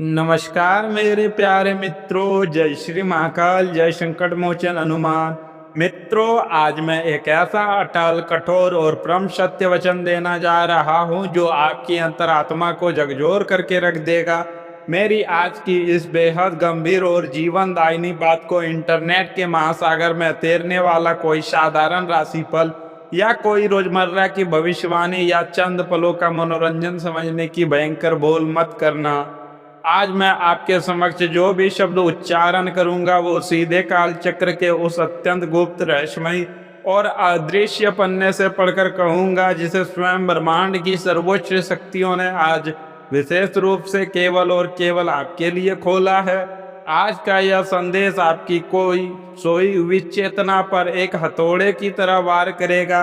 नमस्कार मेरे प्यारे मित्रों, जय श्री महाकाल, जय संकट मोचन हनुमान। मित्रों, आज मैं एक ऐसा अटल, कठोर और परम सत्य वचन देना जा रहा हूं जो आपकी अंतरात्मा को झकझोर करके रख देगा। मेरी आज की इस बेहद गंभीर और जीवनदायिनी बात को इंटरनेट के महासागर में तैरने वाला कोई साधारण राशिफल या कोई रोजमर्रा की भविष्यवाणी या चंद पलों का मनोरंजन समझने की भयंकर भूल मत करना। आज मैं आपके समक्ष जो भी शब्द उच्चारण करूंगा वो सीधे काल चक्र के उस अत्यंत गुप्त, रहस्यमयी और अदृश्य पन्ने से पढ़कर कहूंगा जिसे स्वयं ब्रह्मांड की सर्वोच्च शक्तियों ने आज विशेष रूप से केवल और केवल आपके लिए खोला है। आज का यह संदेश आपकी कोई सोई हुई चेतना पर एक हथौड़े की तरह वार करेगा।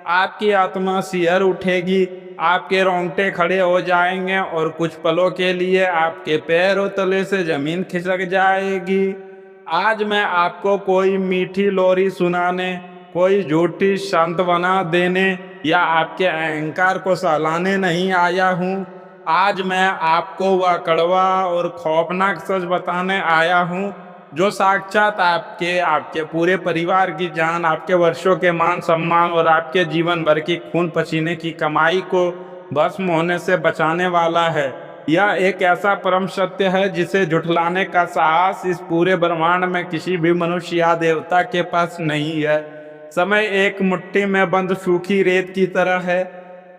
आपकी आत्मा सिहर उठेगी, आपके रोंगटे खड़े हो जाएंगे और कुछ पलों के लिए आपके पैरों तले से जमीन खिसक जाएगी। आज मैं आपको कोई मीठी लोरी सुनाने, कोई झूठी सांत्वना देने या आपके अहंकार को सहलाने नहीं आया हूँ। आज मैं आपको वह कड़वा और खौफनाक सच बताने आया हूँ जो साक्षात आपके आपके पूरे परिवार की जान, आपके वर्षों के मान सम्मान और आपके जीवन भर की खून पसीने की कमाई को भस्म होने से बचाने वाला है। यह एक ऐसा परम सत्य है जिसे झुठलाने का साहस इस पूरे ब्रह्मांड में किसी भी मनुष्य या देवता के पास नहीं है। समय एक मुट्ठी में बंद सूखी रेत की तरह है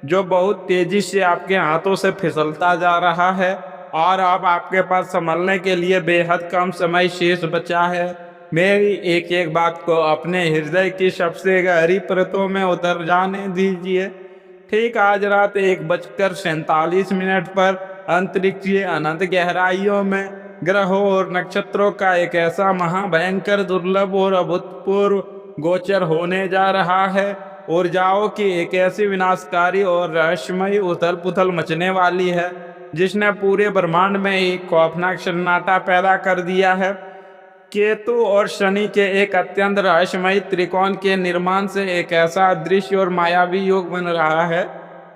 जो बहुत तेजी से आपके हाथों से फिसलता जा रहा है और अब आपके पास संभलने के लिए बेहद कम समय शेष बचा है। मेरी एक एक बात को अपने हृदय की सबसे गहरी परतों में उतर जाने दीजिए। ठीक आज रात 1:47 पर अंतरिक्षीय अनंत गहराइयों में ग्रहों और नक्षत्रों का एक ऐसा महाभयंकर, दुर्लभ और अभूतपूर्व गोचर होने जा रहा है। ऊर्जाओं की एक ऐसी विनाशकारी और रहस्यमयी उथल पुथल मचने वाली है जिसने पूरे ब्रह्मांड में एक खौफनाक सन्नाटा पैदा कर दिया है। केतु और शनि के एक अत्यंत रहस्यमयी त्रिकोण के निर्माण से एक ऐसा अदृश्य और मायावी योग बन रहा है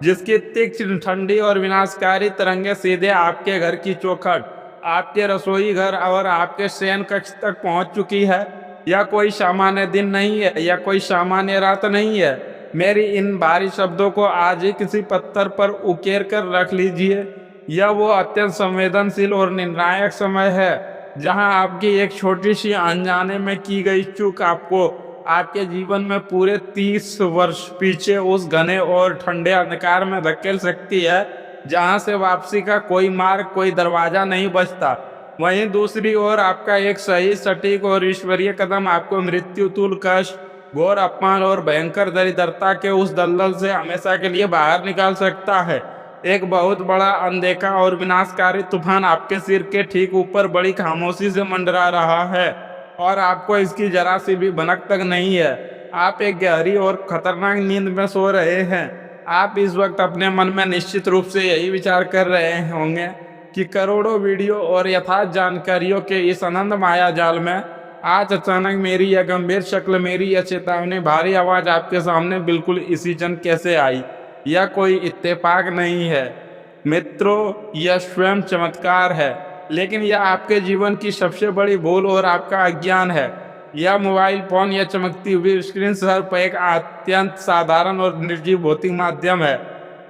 जिसकी तीक्ष्ण, ठंडी और विनाशकारी तरंगे सीधे आपके घर की चौखट, आपके रसोई घर और आपके शयन कक्ष तक पहुंच चुकी है। यह कोई सामान्य दिन नहीं है, यह कोई सामान्य रात नहीं है। मेरी इन भारी शब्दों को आज ही किसी पत्थर पर उकेर कर रख लीजिए। यह वो अत्यंत संवेदनशील और निर्णायक समय है जहां आपकी एक छोटी सी अनजाने में की गई चूक आपको आपके जीवन में पूरे 30 वर्ष पीछे उस घने और ठंडे अंधकार में धकेल सकती है जहां से वापसी का कोई मार्ग, कोई दरवाजा नहीं बचता। वहीं दूसरी ओर आपका एक सही, सटीक और ईश्वरीय कदम आपको मृत्यु तुल्य कष्ट, घोर अपमान और भयंकर दरिद्रता के उस दलदल से हमेशा के लिए बाहर निकाल सकता है। एक बहुत बड़ा, अनदेखा और विनाशकारी तूफान आपके सिर के ठीक ऊपर बड़ी खामोशी से मंडरा रहा है और आपको इसकी जरा सी भी भनक तक नहीं है। आप एक गहरी और खतरनाक नींद में सो रहे हैं। आप इस वक्त अपने मन में निश्चित रूप से यही विचार कर रहे होंगे कि करोड़ों वीडियो और यथार्थ जानकारियों के इस अनंत माया जाल में आज अचानक मेरी यह गंभीर शक्ल, मेरी यह चेतावनी भारी आवाज आपके सामने बिल्कुल इसी क्षण कैसे आई। यह कोई इत्तेफाक नहीं है मित्रों, यह स्वयं चमत्कार है। लेकिन यह आपके जीवन की सबसे बड़ी भूल और आपका अज्ञान है। यह मोबाइल फोन, यह चमकती हुई स्क्रीन सिर्फ एक अत्यंत साधारण और निर्जीव भौतिक माध्यम है।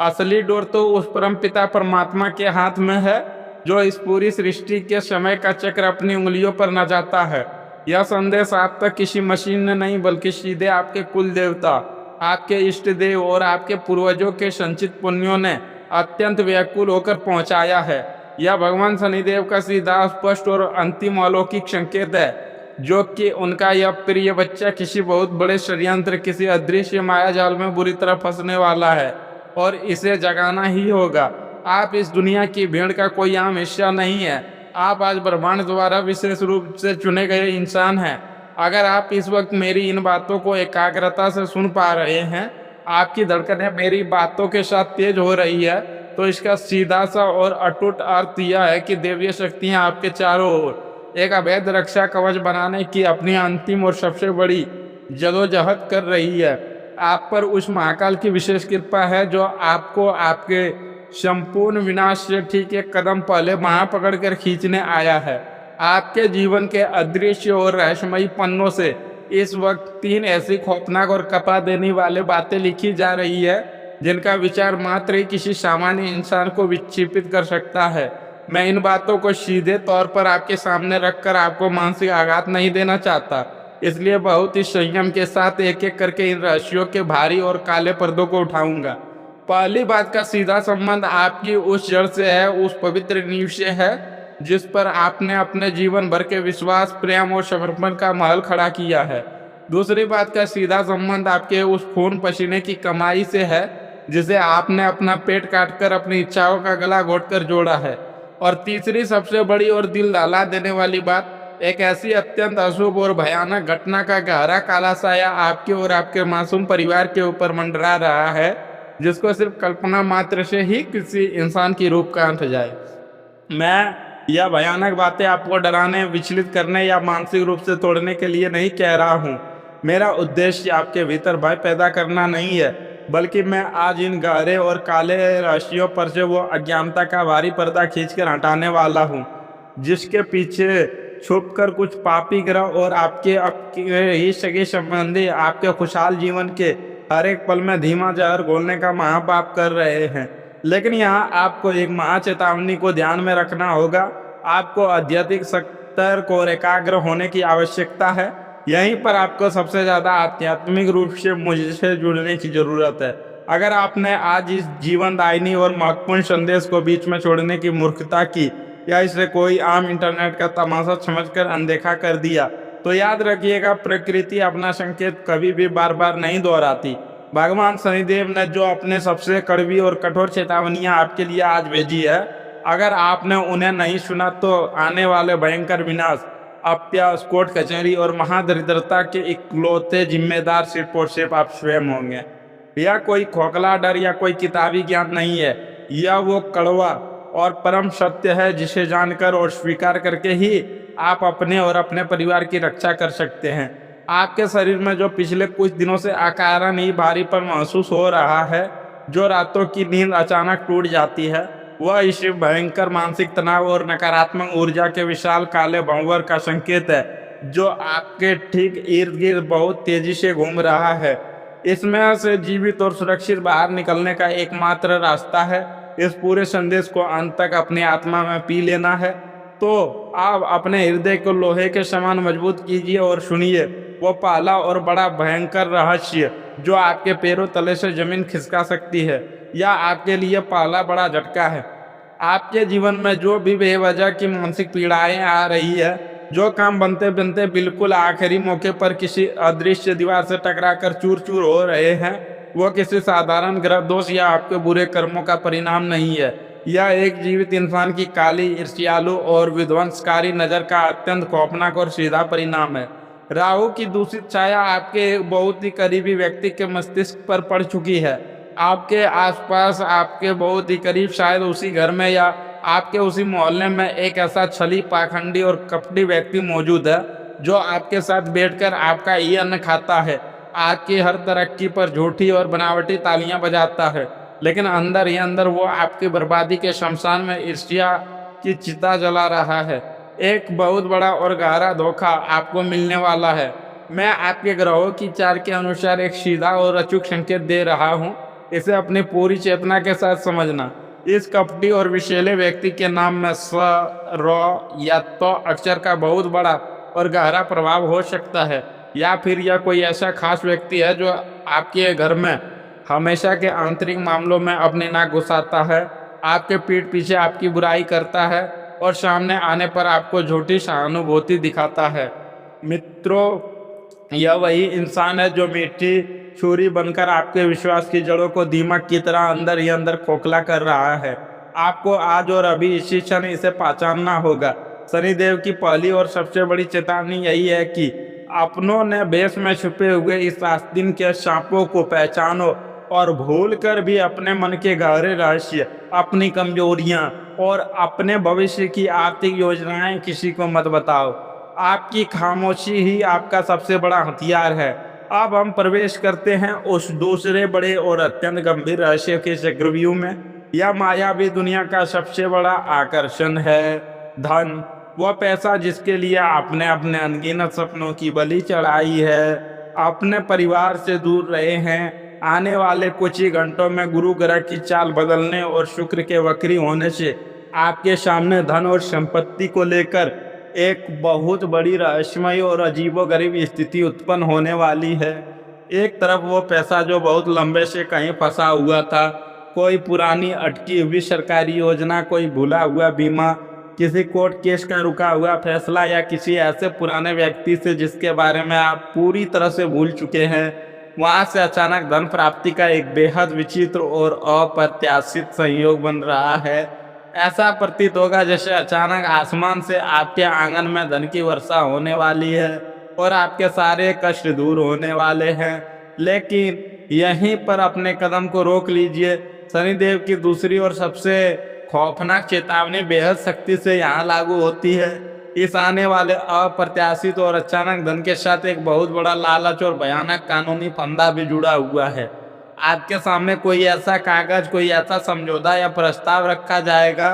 असली डोर तो उस परमपिता परमात्मा के हाथ में है जो इस पूरी सृष्टि के समय का चक्र अपनी उंगलियों पर नचाता है। यह संदेश आप तक किसी मशीन ने नहीं बल्कि सीधे आपके कुल देवता, आपके इष्ट देव और आपके पूर्वजों के संचित पुण्यों ने अत्यंत व्याकुल होकर पहुंचाया है। यह भगवान शनिदेव का सीधा, स्पष्ट और अंतिम अलौकिक संकेत है जो कि उनका यह प्रिय बच्चा किसी बहुत बड़े षड्यंत्र, किसी अदृश्य माया जाल में बुरी तरह फंसने वाला है और इसे जगाना ही होगा। आप इस दुनिया की भीड़ का कोई आम हिस्सा नहीं है। आप आज ब्रह्मांड द्वारा विशेष रूप से चुने गए इंसान हैं। अगर आप इस वक्त मेरी इन बातों को एकाग्रता से सुन पा रहे हैं, आपकी धड़कनें मेरी बातों के साथ तेज हो रही है, तो इसका सीधा सा और अटूट अर्थ यह है कि देवीय शक्तियाँ आपके चारों ओर एक अवैध रक्षा कवच बनाने की अपनी अंतिम और सबसे बड़ी जदोजहद कर रही है। आप पर उस महाकाल की विशेष कृपा है जो आपको आपके संपूर्ण विनाश से ठीक एक कदम पहले बाँह पकड़कर खींचने आया है। आपके जीवन के अदृश्य और रहस्यमयी पन्नों से इस वक्त 3 ऐसी खौफनाक और कपा देने वाली बातें लिखी जा रही है जिनका विचार मात्र ही किसी सामान्य इंसान को विक्षेपित कर सकता है। मैं इन बातों को सीधे तौर पर आपके सामने रखकर आपको मानसिक आघात नहीं देना चाहता, इसलिए बहुत ही संयम के साथ एक एक करके इन रहस्यों के भारी और काले पर्दों को उठाऊंगा। पहली बात का सीधा संबंध आपकी उस जड़ से है, उस पवित्र नींव से है जिस पर आपने अपने जीवन भर के विश्वास, प्रेम और समर्पण का महल खड़ा किया है। दूसरी बात का सीधा संबंध आपके उस खून पसीने की कमाई से है जिसे आपने अपना पेट काटकर अपनी इच्छाओं का गला घोटकर जोड़ा है। और तीसरी सबसे बड़ी और दिल दहला देने वाली बात, एक ऐसी अत्यंत अशुभ और भयानक घटना का गहरा काला साया आपके और आपके मासूम परिवार के ऊपर मंडरा रहा है जिसको सिर्फ कल्पना मात्र से ही किसी इंसान की रूप कांट जाए। मैं यह भयानक बातें आपको डराने, विचलित करने या मानसिक रूप से तोड़ने के लिए नहीं कह रहा हूँ। मेरा उद्देश्य आपके भीतर भय पैदा करना नहीं है, बल्कि मैं आज इन गहरे और काले रहस्यों पर से वो अज्ञानता का भारी पर्दा खींचकर हटाने वाला हूँ जिसके पीछे छुपकर कुछ पापी ग्रह और आपके ही सगे संबंधी आपके खुशहाल जीवन के हर एक पल में धीमा जहर घोलने का महापाप कर रहे हैं। लेकिन यहाँ आपको एक महाचेतावनी को ध्यान में रखना होगा। आपको आध्यात्मिक सतर्क और एकाग्र होने की आवश्यकता है। यहीं पर आपको सबसे ज़्यादा आध्यात्मिक रूप से मुझसे जुड़ने की ज़रूरत है। अगर आपने आज इस जीवनदायिनी और महत्वपूर्ण संदेश को बीच में छोड़ने की मूर्खता की या इसे कोई आम इंटरनेट का तमाशा समझकर अनदेखा कर दिया, तो याद रखिएगा, प्रकृति अपना संकेत कभी भी बार बार नहीं दोहराती। भगवान शनिदेव ने जो अपने सबसे कड़वी और कठोर चेतावनियां आपके लिए आज भेजी है, अगर आपने उन्हें नहीं सुना तो आने वाले भयंकर विनाश, अप्यास, कोर्ट कचहरी और महादरिद्रता के इकलौते जिम्मेदार सिर्फ और सिर्फ आप स्वयं होंगे। यह कोई खोखला डर या कोई किताबी ज्ञान नहीं है, यह वो कड़वा और परम सत्य है जिसे जानकर और स्वीकार करके ही आप अपने और अपने परिवार की रक्षा कर सकते हैं। आपके शरीर में जो पिछले कुछ दिनों से अकारण ही भारीपन महसूस हो रहा है, जो रातों की नींद अचानक टूट जाती है, वह इस भयंकर मानसिक तनाव और नकारात्मक ऊर्जा के विशाल काले भंवर का संकेत है जो आपके ठीक इर्द गिर्द बहुत तेजी से घूम रहा है। इसमें से जीवित और सुरक्षित बाहर निकलने का एकमात्र रास्ता है इस पूरे संदेश को अंत तक अपनी आत्मा में पी लेना है। तो आप अपने हृदय को लोहे के समान मजबूत कीजिए और सुनिए वो पहला और बड़ा भयंकर रहस्य जो आपके पैरों तले से जमीन खिसका सकती है। यह आपके लिए पहला बड़ा झटका है। आपके जीवन में जो भी बेवजह की मानसिक पीड़ाएं आ रही है, जो काम बनते बनते बिल्कुल आखिरी मौके पर किसी अदृश्य दीवार से टकराकर चूर चूर हो रहे हैं, वो किसी साधारण ग्रह दोष या आपके बुरे कर्मों का परिणाम नहीं है। यह एक जीवित इंसान की काली, ईर्ष्यालु और विध्वंसकारी नज़र का अत्यंत खौफनाक और सीधा परिणाम है। राहु की दूषित छाया आपके एक बहुत ही करीबी व्यक्ति के मस्तिष्क पर पड़ चुकी है। आपके आसपास, आपके बहुत ही करीब, शायद उसी घर में या आपके उसी मोहल्ले में एक ऐसा छली, पाखंडी और कपटी व्यक्ति मौजूद है जो आपके साथ बैठकर आपका ही अन्न खाता है, आपकी हर तरक्की पर झूठी और बनावटी तालियां बजाता है, लेकिन अंदर ही अंदर वो आपकी बर्बादी के शमशान में ईर्ष्या की चिता जला रहा है। एक बहुत बड़ा और गहरा धोखा आपको मिलने वाला है। मैं आपके ग्रहों की चार के अनुसार एक सीधा और अचूक संकेत दे रहा हूँ, इसे अपनी पूरी चेतना के साथ समझना। इस कपटी और विषैले व्यक्ति के नाम में स, र या तो अक्षर का बहुत बड़ा और गहरा प्रभाव हो सकता है, या फिर यह कोई ऐसा खास व्यक्ति है जो आपके घर में हमेशा के आंतरिक मामलों में अपनी नाक घुसाता है, आपके पीठ पीछे आपकी बुराई करता है और सामने आने पर आपको झूठी सहानुभूति दिखाता है। मित्रों, यह वही इंसान है जो मीठी छुरी बनकर आपके विश्वास की जड़ों को दीमक की तरह अंदर ही अंदर खोखला कर रहा है। आपको आज और अभी इसी क्षण इसे पहचानना होगा। शनिदेव की पहली और सबसे बड़ी चेतावनी यही है कि अपनों ने भेष में छुपे हुए इस आस्तीन के सांपों को पहचानो और भूल कर भी अपने मन के गहरे रहस्य, अपनी कमजोरियां और अपने भविष्य की आर्थिक योजनाएं किसी को मत बताओ। आपकी खामोशी ही आपका सबसे बड़ा हथियार है। अब हम प्रवेश करते हैं उस दूसरे बड़े और अत्यंत गंभीर रहस्य के चक्रव्यूह में यह मायावी दुनिया का सबसे बड़ा आकर्षण है। धन वह पैसा जिसके लिए आपने अपने अनगिनत सपनों की बलि चढ़ाई है, अपने परिवार से दूर रहे हैं। आने वाले कुछ ही घंटों में गुरु ग्रह की चाल बदलने और शुक्र के वक्री होने से आपके सामने धन और संपत्ति को लेकर एक बहुत बड़ी रहस्यमय और अजीबोगरीब स्थिति उत्पन्न होने वाली है। एक तरफ वो पैसा जो बहुत लंबे से कहीं फंसा हुआ था, कोई पुरानी अटकी हुई सरकारी योजना, कोई भूला हुआ बीमा, किसी कोर्ट केस का रुका हुआ फैसला या किसी ऐसे पुराने व्यक्ति से जिसके बारे में आप पूरी तरह से भूल चुके हैं, वहां से अचानक धन प्राप्ति का एक बेहद विचित्र और अप्रत्याशित संयोग बन रहा है। ऐसा प्रतीत होगा जैसे अचानक आसमान से आपके आंगन में धन की वर्षा होने वाली है और आपके सारे कष्ट दूर होने वाले हैं। लेकिन यहीं पर अपने कदम को रोक लीजिए। शनिदेव की दूसरी और सबसे खौफनाक चेतावनी बेहद सख्ती से यहाँ लागू होती है। इस आने वाले अप्रत्याशित और अचानक धन के साथ एक बहुत बड़ा लालच और भयानक कानूनी फंदा भी जुड़ा हुआ है। आपके सामने कोई ऐसा कागज, कोई ऐसा समझौता या प्रस्ताव रखा जाएगा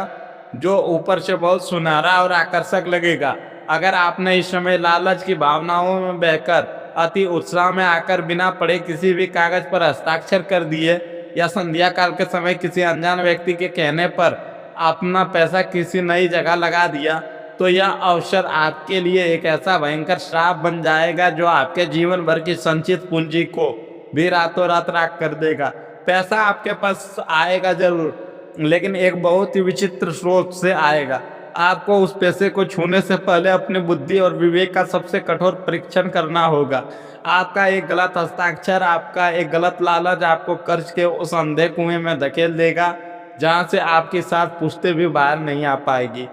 जो ऊपर से बहुत सुनहरा और आकर्षक लगेगा। अगर आपने इस समय लालच की भावनाओं में बहकर अति उत्साह में आकर बिना पढ़े किसी भी कागज पर हस्ताक्षर कर दिए या संध्या काल के समय किसी अनजान व्यक्ति के कहने पर अपना पैसा किसी नई जगह लगा दिया, तो यह अवसर आपके लिए एक ऐसा भयंकर श्राप बन जाएगा जो आपके जीवन भर की संचित पूंजी को भी रातों रात राख कर देगा। पैसा आपके पास आएगा जरूर, लेकिन एक बहुत ही विचित्र स्रोत से आएगा। आपको उस पैसे को छूने से पहले अपनी बुद्धि और विवेक का सबसे कठोर परीक्षण करना होगा। आपका एक गलत हस्ताक्षर, आपका एक गलत लालच आपको कर्ज के उस अंधे कुएं में धकेल देगा जहां से आपकी सांस पूछते भी बाहर नहीं आ पाएगी।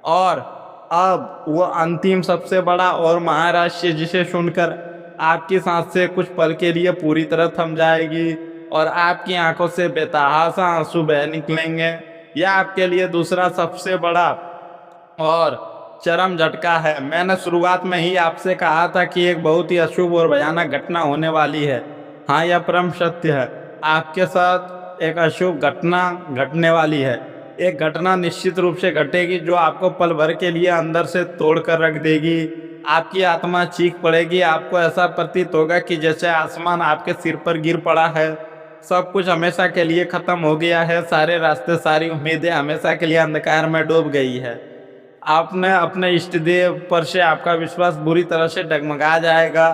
और अब वो अंतिम सबसे बड़ा और महारहस्य जिसे सुनकर आपकी सांसें कुछ पल के लिए पूरी तरह थम जाएगी और आपकी आंखों से बेतहाशा आंसू बह निकलेंगे। यह आपके लिए दूसरा सबसे बड़ा और चरम झटका है। मैंने शुरुआत में ही आपसे कहा था कि एक बहुत ही अशुभ और भयानक घटना होने वाली है। हाँ, यह परम सत्य है। आपके साथ एक अशुभ घटना घटने वाली है। एक घटना निश्चित रूप से घटेगी जो आपको पल भर के लिए अंदर से तोड़ कर रख देगी। आपकी आत्मा चीख पड़ेगी। आपको ऐसा प्रतीत होगा कि जैसे आसमान आपके सिर पर गिर पड़ा है। सब कुछ हमेशा के लिए खत्म हो गया है। सारे रास्ते, सारी उम्मीदें हमेशा के लिए अंधकार में डूब गई है। आपने अपने इष्ट देव पर से आपका विश्वास बुरी तरह से डगमगा जाएगा।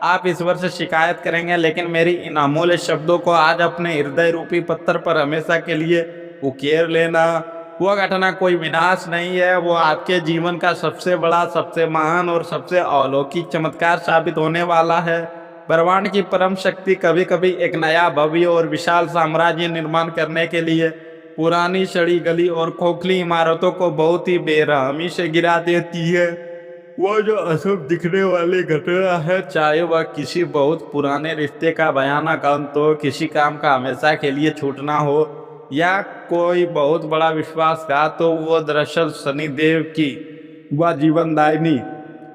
आप ईश्वर से शिकायत करेंगे, लेकिन मेरी इन अमूल्य शब्दों को आज अपने हृदय रूपी पत्थर पर हमेशा के लिए उकेर लेना। वह घटना कोई विनाश नहीं है, वो आपके जीवन का सबसे बड़ा, सबसे महान और सबसे अलौकिक चमत्कार साबित होने वाला है। ब्रह्मांड की परम शक्ति कभी कभी एक नया भव्य और विशाल साम्राज्य निर्माण करने के लिए पुरानी सड़ी गली और खोखली इमारतों को बहुत ही बेरहमी से गिरा देती है। वो जो अशुभ दिखने वाली घटना है, चाहे वह किसी बहुत पुराने रिश्ते का भयानक अंत हो, किसी काम का हमेशा के लिए छूटना हो, या कोई बहुत बड़ा विश्वासघात हो, वो दरअसल शनिदेव की वह जीवनदायिनी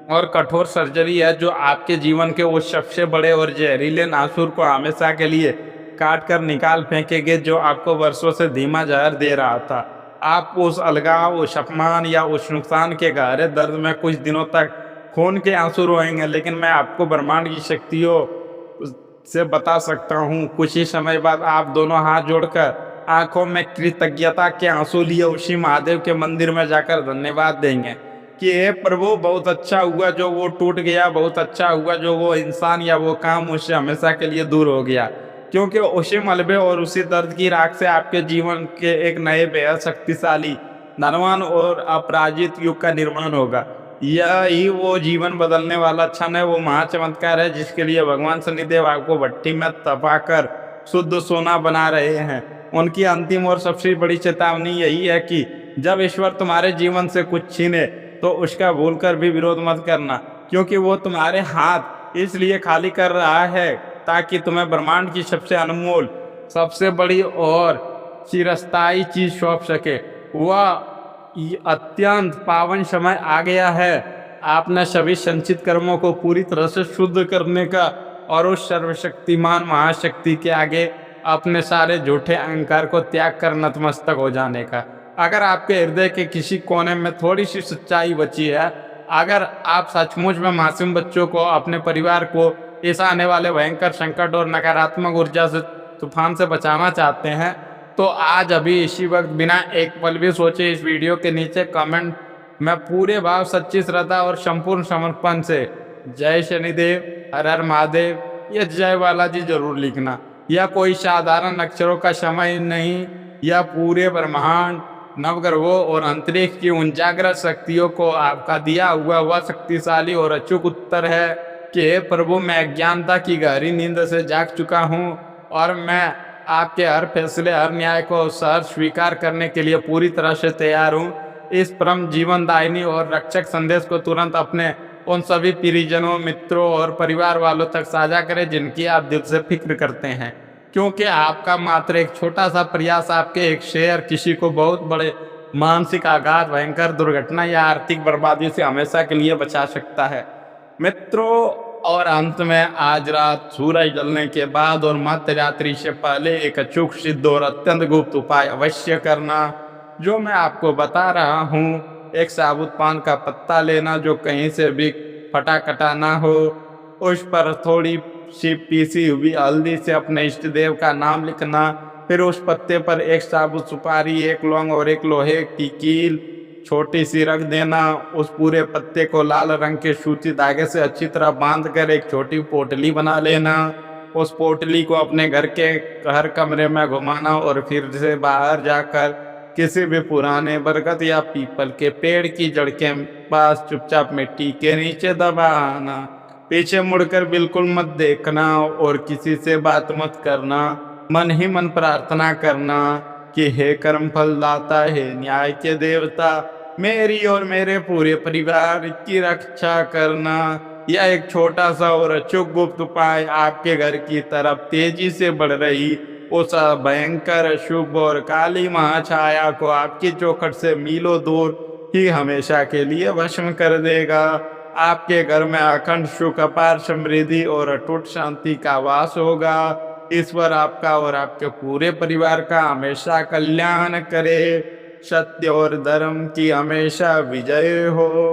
और कठोर सर्जरी है जो आपके जीवन के उस सबसे बड़े और जहरीले नासूर को हमेशा के लिए काट कर निकाल फेंकेंगे जो आपको वर्षों से धीमा जहर दे रहा था। आप उस अलगाव, उस अपमान या उस नुकसान के गहरे दर्द में कुछ दिनों तक खून के आंसू रोएंगे, लेकिन मैं आपको ब्रह्मांड की शक्तियों से बता सकता हूँ, कुछ ही समय बाद आप दोनों हाथ जोड़कर आंखों में कृतज्ञता के आंसू लिए उसी महादेव के मंदिर में जाकर धन्यवाद देंगे कि हे प्रभु, बहुत अच्छा हुआ जो वो टूट गया, बहुत अच्छा हुआ जो वो इंसान या वो काम मुझसे हमेशा के लिए दूर हो गया, क्योंकि उसी मलबे और उसी दर्द की राख से आपके जीवन के एक नए बेहद शक्तिशाली, धनवान और अपराजित युग का निर्माण होगा। यही वो जीवन बदलने वाला क्षण है, वो महाचमत्कार है जिसके लिए भगवान शनिदेव आपको भट्टी में तपाकर शुद्ध सोना बना रहे हैं। उनकी अंतिम और सबसे बड़ी चेतावनी यही है कि जब ईश्वर तुम्हारे जीवन से कुछ छीने तो उसका भूलकर भी विरोध मत करना, क्योंकि वो तुम्हारे हाथ इसलिए खाली कर रहा है ताकि तुम्हें ब्रह्मांड की सबसे अनमोल, सबसे बड़ी और चिरस्थायी चीज सौंप सके। वह अत्यंत पावन समय आ गया है। आपने सभी संचित कर्मों को पूरी तरह से शुद्ध करने का और उस सर्वशक्तिमान महाशक्ति के आगे अपने सारे झूठे अहंकार को त्याग कर नतमस्तक हो जाने का। अगर आपके हृदय के किसी कोने में थोड़ी सी सच्चाई बची है, अगर आप सचमुच में मासूम बच्चों को, अपने परिवार को इस आने वाले भयंकर संकट और नकारात्मक ऊर्जा से, तूफान से बचाना चाहते हैं, तो आज अभी इसी वक्त बिना एक पल भी सोचे इस वीडियो के नीचे कमेंट में पूरे भाव, सच्ची श्रद्धा और संपूर्ण समर्पण से जय शनिदेव, हर हर महादेव या जय बालाजी जरूर लिखना। यह कोई साधारण अक्षरों का समय नहीं, यह पूरे ब्रह्मांड, नवग्रहों और अंतरिक्ष की उन जागृत शक्तियों को आपका दिया हुआ वह शक्तिशाली और अचूक उत्तर है कि हे प्रभु, मैं अज्ञानता की गहरी नींद से जाग चुका हूँ और मैं आपके हर फैसले, हर न्याय को सहर्ष स्वीकार करने के लिए पूरी तरह से तैयार हूँ। इस परम जीवनदायिनी और रक्षक संदेश को तुरंत अपने उन सभी परिजनों, मित्रों और परिवार वालों तक साझा करें जिनकी आप दिल से फिक्र करते हैं, क्योंकि आपका मात्र एक छोटा सा प्रयास, आपके एक शेयर किसी को बहुत बड़े मानसिक आघात, भयंकर दुर्घटना या आर्थिक बर्बादी से हमेशा के लिए बचा सकता है। मित्रों, और अंत में आज रात सूरज ढलने के बाद और मध्य रात्रि से पहले एक अचूक, सिद्ध और अत्यंत गुप्त उपाय अवश्य करना, जो मैं आपको बता रहा हूँ। एक साबुत पान का पत्ता लेना जो कहीं से भी फटा कटा ना हो, उस पर थोड़ी सी पीसी हुई हल्दी से अपने इष्ट देव का नाम लिखना, फिर उस पत्ते पर एक साबुत सुपारी, एक लौंग और एक लोहे की कील छोटी सी रख देना। उस पूरे पत्ते को लाल रंग के सूती धागे से अच्छी तरह बांधकर एक छोटी पोटली बना लेना। उस पोटली को अपने घर के हर कमरे में घुमाना और फिर से बाहर जाकर किसी भी पुराने बरगद या पीपल के पेड़ की जड़ के पास चुपचाप मिट्टी के नीचे दबाना। पीछे मुड़कर बिल्कुल मत देखना और किसी से बात मत करना। मन ही मन प्रार्थना करना कि हे कर्म फल दाता, हे न्याय के देवता, मेरी और मेरे पूरे परिवार की रक्षा करना। यह एक छोटा सा और अचूक गुप्त उपाय आपके घर की तरफ तेजी से बढ़ रही उस भयंकर, शुभ और काली महाछाया को आपकी चौखट से मीलों दूर ही हमेशा के लिए भस्म कर देगा। आपके घर में अखंड सुख, अपार समृद्धि और अटूट शांति का वास होगा। ईश्वर आपका और आपके पूरे परिवार का हमेशा कल्याण करे। सत्य और धर्म की हमेशा विजय हो।